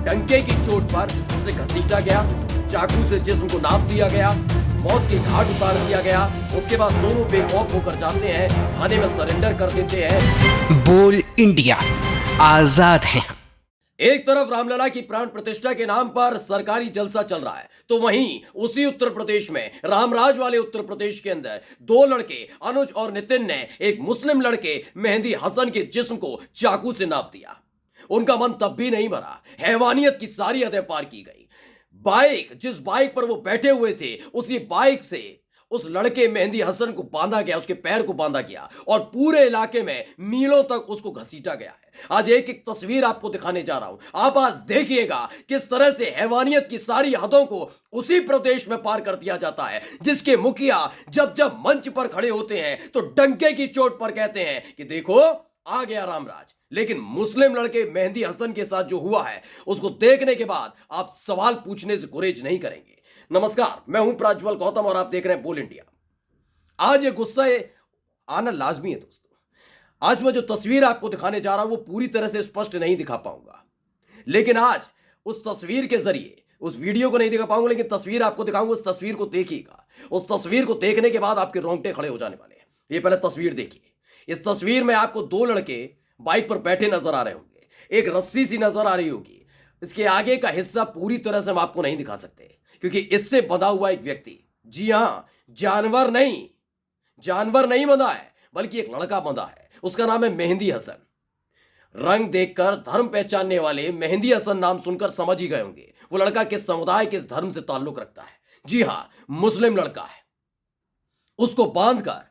डंके की चोट पर उसे घसीटा गया, चाकू से जिस्म को नाप दिया गया, मौत के घाट उतार दिया गया। उसके बाद दोनों बेखौफ होकर जाते हैं, थाने में सरेंडर कर देते हैं। बोल इंडिया, आजाद है। एक तरफ रामलला की प्राण प्रतिष्ठा के नाम पर सरकारी जलसा चल रहा है, तो वहीं उसी उत्तर प्रदेश में, रामराज वाले उत्तर प्रदेश के अंदर, दो लड़के अनुज और नितिन ने एक मुस्लिम लड़के मेहंदी हसन के जिस्म को चाकू से नाप दिया। उनका मन तब भी नहीं भरा, हैवानियत की सारी हदें पार की गई। जिस बाइक पर वो बैठे हुए थे, उसी बाइक से उस लड़के मेहंदी हसन को बांधा गया, उसके पैर को बांधा गया और पूरे इलाके में मीलों तक उसको घसीटा गया है। आज एक एक तस्वीर आपको दिखाने जा रहा हूं, आप आज देखिएगा किस तरह से हैवानियत की सारी हदों को उसी प्रदेश में पार कर दिया जाता है, जिसके मुखिया जब जब मंच पर खड़े होते हैं तो डंके की चोट पर कहते हैं कि देखो आ गया रामराज। लेकिन मुस्लिम लड़के मेहंदी हसन के साथ जो हुआ है, उसको देखने के बाद आप सवाल पूछने से गुरेज नहीं करेंगे। नमस्कार, मैं हूं प्रज्वल गौतम और आप देख रहे हैं बोल इंडिया। आज ये गुस्सा आना लाजमी है दोस्तों। आज मैं जो तस्वीर आपको दिखाने जा रहा हूं वो पूरी तरह से स्पष्ट नहीं दिखा पाऊंगा, लेकिन आज उस तस्वीर के जरिए, उस वीडियो को नहीं दिखा पाऊंगा लेकिन तस्वीर आपको दिखाऊंगा। उस तस्वीर को देखिएगा, उस तस्वीर को देखने के बाद आपके रोंगटे खड़े हो जाने वाले हैं। ये पहले तस्वीर देखिए। इस तस्वीर में आपको दो लड़के बाइक पर बैठे नजर आ रहे होंगे, एक रस्सी सी नजर आ रही होगी। इसके आगे का हिस्सा पूरी तरह से हम आपको नहीं दिखा सकते क्योंकि इससे बंधा हुआ एक व्यक्ति, जी हां, जानवर नहीं बंधा है बल्कि एक लड़का बंधा है। उसका नाम है मेहंदी हसन। रंग देखकर धर्म पहचानने वाले मेहंदी हसन नाम सुनकर समझ ही गए होंगे वो लड़का किस समुदाय, किस धर्म से ताल्लुक रखता है। जी हां, मुस्लिम लड़का है। उसको बांधकर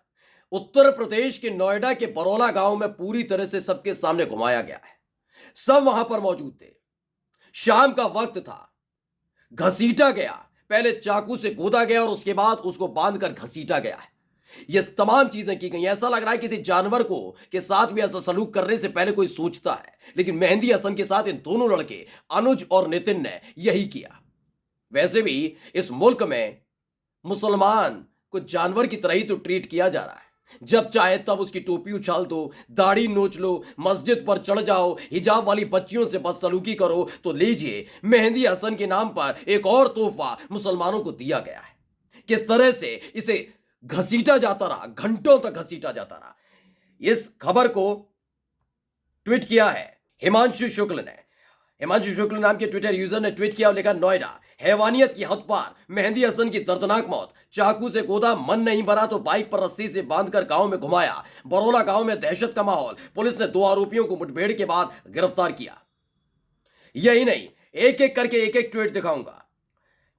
उत्तर प्रदेश के नोएडा के बरौला गांव में पूरी तरह से सबके सामने घुमाया गया है। सब वहां पर मौजूद थे। शाम का वक्त था। घसीटा गया, पहले चाकू से गोदा गया और उसके बाद उसको बांधकर घसीटा गया है। ये तमाम चीजें की गई। ऐसा लग रहा है किसी जानवर को के साथ भी ऐसा सलूक करने से पहले कोई सोचता है, लेकिन मेहंदी हसन के साथ इन दोनों लड़के अनुज और नितिन ने यही किया। वैसे भी इस मुल्क में मुसलमान को जानवर की तरह ही तो ट्रीट किया जा रहा है। जब चाहे तब उसकी टोपी उछाल दो, दाढ़ी नोच लो, मस्जिद पर चढ़ जाओ, हिजाब वाली बच्चियों से बदसलूकी करो। तो लीजिए, मेहंदी हसन के नाम पर एक और तोहफा मुसलमानों को दिया गया है। किस तरह से इसे घसीटा जाता रहा, घंटों तक घसीटा जाता रहा। इस खबर को ट्वीट किया है हिमांशु शुक्ल ने। हिमांशु शुक्ल नाम के ट्विटर यूजर ने ट्वीट किया और लिखा, नोएडा, हैवानियत की हद पार, मेहंदी हसन की दर्दनाक मौत, चाकू से गोदा, मन नहीं भरा तो बाइक पर रस्सी से बांधकर गांव में घुमाया। बरौला गांव में दहशत का माहौल, पुलिस ने दो आरोपियों को मुठभेड़ के बाद गिरफ्तार किया। यही नहीं, एक एक करके एक एक ट्वीट दिखाऊंगा।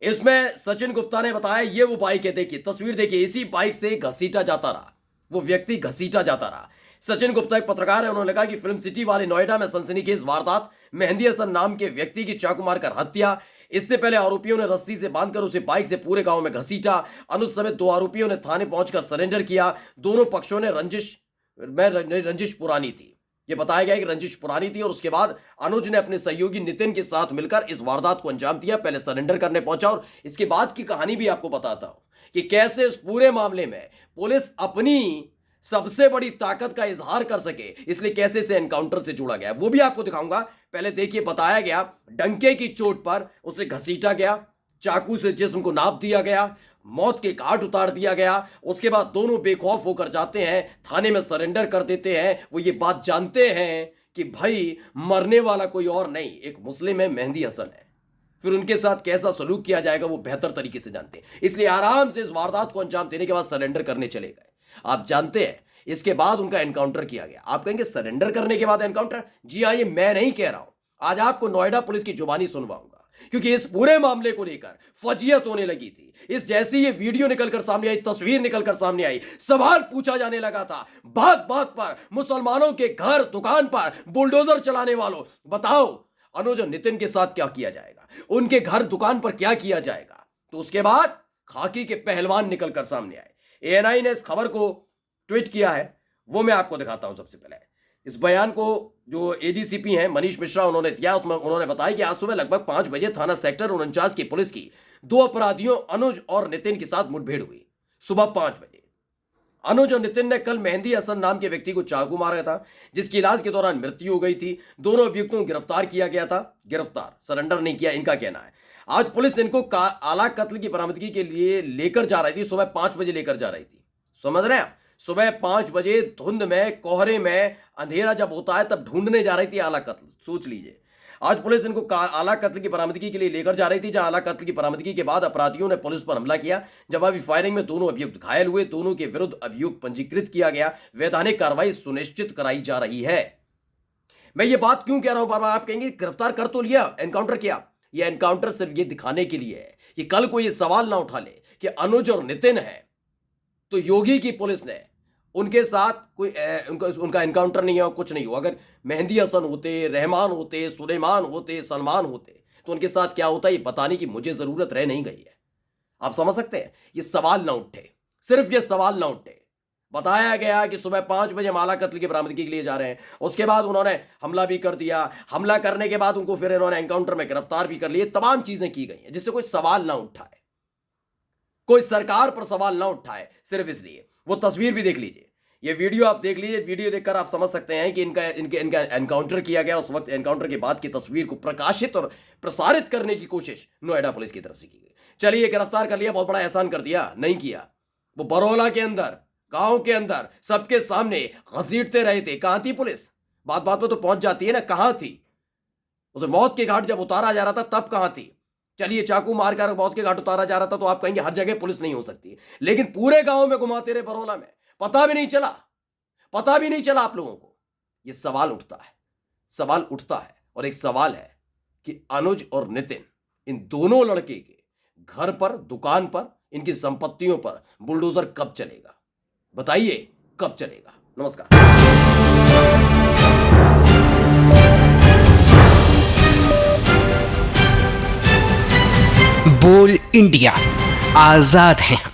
इसमें सचिन गुप्ता ने बताया, ये वो बाइक है, देखिए तस्वीर देखिए, इसी बाइक से घसीटा जाता रहा, वो व्यक्ति घसीटा जाता रहा। सचिन गुप्ता एक पत्रकार है, उन्होंने कहा कि फिल्म सिटी वाले नोएडा में सनसनीखेज वारदात, मेहंदी हसन नाम के व्यक्ति की चाकू मारकर हत्या। इससे पहले आरोपियों ने रस्सी से बांधकर उसे बाइक से पूरे गांव में घसीटा। अनुज समेत दो आरोपियों ने थाने पहुंचकर सरेंडर किया। दोनों पक्षों ने रंजिश पुरानी थी, यह बताया गया कि रंजिश पुरानी थी और उसके बाद अनुज ने अपने सहयोगी नितिन के साथ मिलकर इस वारदात को अंजाम दिया। पहले सरेंडर करने पहुंचा और इसके बाद की कहानी भी आपको बताता हूं कि कैसे इस पूरे मामले में पुलिस अपनी सबसे बड़ी ताकत का इजहार कर सके, इसलिए कैसे से एनकाउंटर से जोड़ा गया वो भी आपको दिखाऊंगा। पहले देखिए, बताया गया डंके की चोट पर उसे घसीटा गया, चाकू से जिस्म को नाप दिया गया, मौत के घाट उतार दिया गया। उसके बाद दोनों बेखौफ होकर जाते हैं, थाने में सरेंडर कर देते हैं। वो ये बात जानते हैं कि भाई मरने वाला कोई और नहीं, एक मुस्लिम है, मेहंदी हसन है। फिर उनके साथ कैसा सलूक किया जाएगा वो बेहतर तरीके से जानते हैं, इसलिए आराम से इस वारदात को अंजाम देने के बाद सरेंडर करने चले गए। आप जानते हैं, इसके बाद उनका एनकाउंटर किया गया। आप कहेंगे सरेंडर करने के बाद एनकाउंटर? जी हां, ये मैं नहीं कह रहा हूं, आज आपको नोएडा पुलिस की जुबानी सुनवाऊंगा, क्योंकि इस पूरे मामले को लेकर फजीयत होने लगी थी। इस जैसी ये वीडियो निकलकर सामने आई, तस्वीर निकलकर सामने आई, सवाल पूछा जाने लगा था बात बात पर, मुसलमानों के घर दुकान पर बुलडोजर चलाने वालों, बताओ अनुज और नितिन के साथ क्या किया जाएगा, उनके घर दुकान पर क्या किया जाएगा। तो उसके बाद खाकी के पहलवान निकलकर सामने आए। एएनआई ने इस खबर को ट्वीट किया है, वो मैं आपको दिखाता हूं। सबसे पहले इस बयान को जो एडीसीपी हैं मनीष मिश्रा उन्होंने दिया, उसमें उन्होंने बताया कि आज सुबह लगभग 5 बजे थाना सेक्टर 49 की पुलिस की दो अपराधियों अनुज और नितिन के साथ मुठभेड़ हुई। सुबह 5 बजे अनुज और नितिन ने कल मेहंदी हसन नाम के व्यक्ति को चाकू मारा था, जिसकी इलाज के दौरान मृत्यु हो गई थी। दोनों अभियुक्तों को गिरफ्तार किया गया था। गिरफ्तार, सरेंडर नहीं किया, इनका कहना है। आज पुलिस इनको आला कत्ल की बरामदगी के लिए लेकर जा रही थी। सुबह 5 बजे लेकर जा रही थी। समझ रहे हैं आप? सुबह 5 बजे धुंध में, कोहरे में, अंधेरा जब होता है तब ढूंढने जा रही थी आला कत्ल। सोच लीजिए, आज पुलिस इनको आला कत्ल की बरामदगी के लिए लेकर जा रही थी, जहां आला कत्ल की बरामदगी के बाद अपराधियों ने पुलिस पर हमला किया। जवाबी फायरिंग में दोनों अभियुक्त घायल हुए। दोनों के विरुद्ध अभियोग पंजीकृत किया गया। वैधानिक कार्रवाई सुनिश्चित कराई जा रही है। मैं ये बात क्यों कह रहा हूं बार बार? आप कहेंगे गिरफ्तार कर तो लिया, एनकाउंटर किया। यह एनकाउंटर सिर्फ ये दिखाने के लिए है कि कल को ये सवाल ना उठा ले कि अनुज और नितिन है तो योगी की पुलिस ने उनके साथ कोई उनका एनकाउंटर नहीं है और कुछ नहीं हुआ। अगर मेहंदी हसन होते, रहमान होते, सुलेमान होते, सलमान होते तो उनके साथ क्या होता, ये बताने की मुझे जरूरत रह नहीं गई है। आप समझ सकते हैं? ये सवाल ना उठे, सिर्फ ये सवाल ना उठे। बताया गया कि सुबह 5 बजे हम आला कत्ल की बरामदगी के लिए जा रहे हैं। उसके बाद उन्होंने हमला भी कर दिया। हमला करने के बाद उनको फिर इन्होंने एनकाउंटर में गिरफ्तार भी कर लिए। तमाम चीजें की गई हैं जिससे कोई सवाल ना उठाए, कोई सरकार पर सवाल ना उठाए, सिर्फ इसलिए। वो तस्वीर भी देख लीजिए, ये वीडियो आप देख लीजिए। वीडियो देखकर आप समझ सकते हैं कि इनका एनकाउंटर किया गया। उस वक्त एनकाउंटर के बाद की तस्वीर को प्रकाशित और प्रसारित करने की कोशिश नोएडा पुलिस की तरफ से की गई। चलिए, गिरफ्तार कर लिया, बहुत बड़ा एहसान कर दिया? नहीं किया। वो बरौला के अंदर, गांव के अंदर सबके सामने घसीटते रहे थे। कहां थी पुलिस? बात बात पे तो पहुंच जाती है ना, कहां थी? उसे मौत के घाट जब उतारा जा रहा था तब कहां थी? चलिए, चाकू मारकर मौत के घाट उतारा जा रहा था तो आप कहेंगे हर जगह पुलिस नहीं हो सकती, लेकिन पूरे गांव में घुमाते रहे बरौला में, पता भी नहीं चला, पता भी नहीं चला आप लोगों को। यह सवाल उठता है, सवाल उठता है। और एक सवाल है कि अनुज और नितिन, इन दोनों लड़के के घर पर, दुकान पर, इनकी संपत्तियों पर बुलडोजर कब चलेगा? बताइए, कब चलेगा? नमस्कार। बोल इंडिया, आजाद हैं।